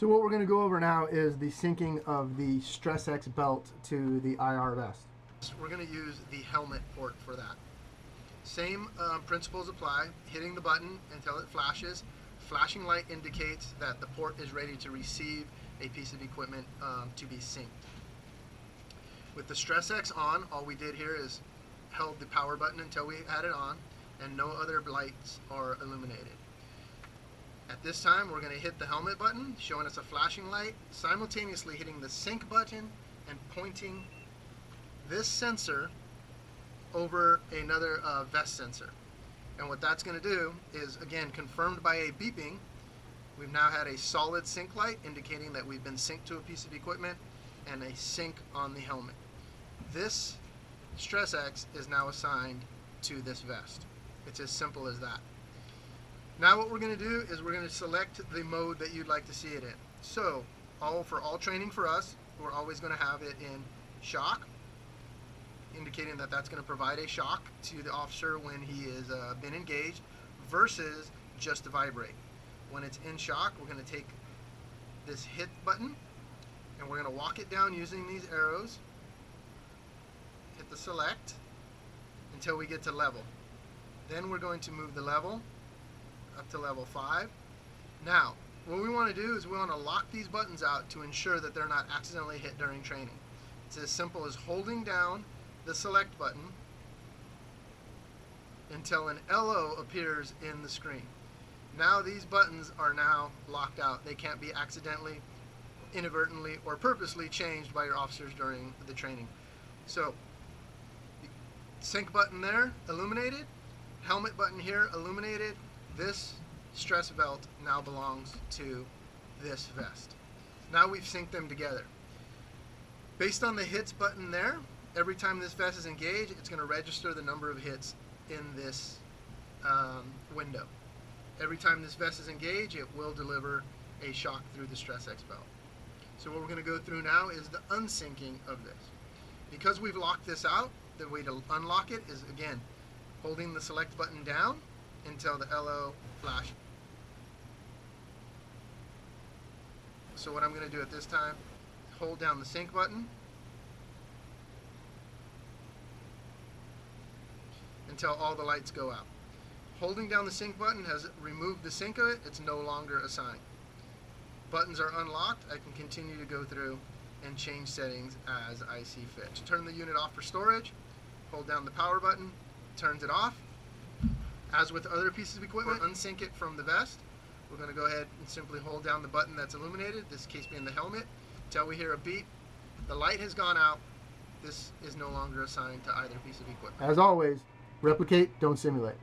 So what we're going to go over now is the syncing of the StressX belt to the irVest. We're going to use the helmet port for that. Same principles apply. Hitting the button until it flashes. Flashing light indicates that the port is ready to receive a piece of equipment to be synced. With the StressX on, all we did here is held the power button until we had it on, and no other lights are illuminated. At this time, we're going to hit the helmet button, showing us a flashing light, simultaneously hitting the sync button and pointing this sensor over another vest sensor. And what that's going to do is, again, confirmed by a beeping, we've now had a solid sync light indicating that we've been synced to a piece of equipment and a sync on the helmet. This StressX is now assigned to this vest. It's as simple as that. Now what we're going to do is we're going to select the mode that you'd like to see it in. So for all training for us, we're always going to have it in shock, indicating that that's going to provide a shock to the officer when he is been engaged, versus just to vibrate. When it's in shock, we're going to take this hit button and we're going to walk it down using these arrows, hit the select until we get to level. Then we're going to move the level up to level 5. Now, what we want to do is we want to lock these buttons out to ensure that they're not accidentally hit during training. It's as simple as holding down the select button until an LO appears in the screen. Now these buttons are now locked out. They can't be accidentally, inadvertently, or purposely changed by your officers during the training. So, sync button there, illuminated. Helmet button here, illuminated. This stress belt now belongs to this vest. Now we've synced them together. Based on the hits button there, every time this vest is engaged, it's going to register the number of hits in this window. Every time this vest is engaged, it will deliver a shock through the StressX belt. So what we're going to go through now is the unsyncing of this. Because we've locked this out, the way to unlock it is, again, holding the select button down until the LO flashes. So what I'm going to do at this time, hold down the sync button until all the lights go out. Holding down the sync button has removed the sync of it. It's no longer assigned. Buttons are unlocked. I can continue to go through and change settings as I see fit. To turn the unit off for storage, hold down the power button, turns it off. As with other pieces of equipment, unsync it from the vest. We're going to go ahead and simply hold down the button that's illuminated, this case being the helmet, until we hear a beep. The light has gone out. This is no longer assigned to either piece of equipment. As always, replicate, don't simulate.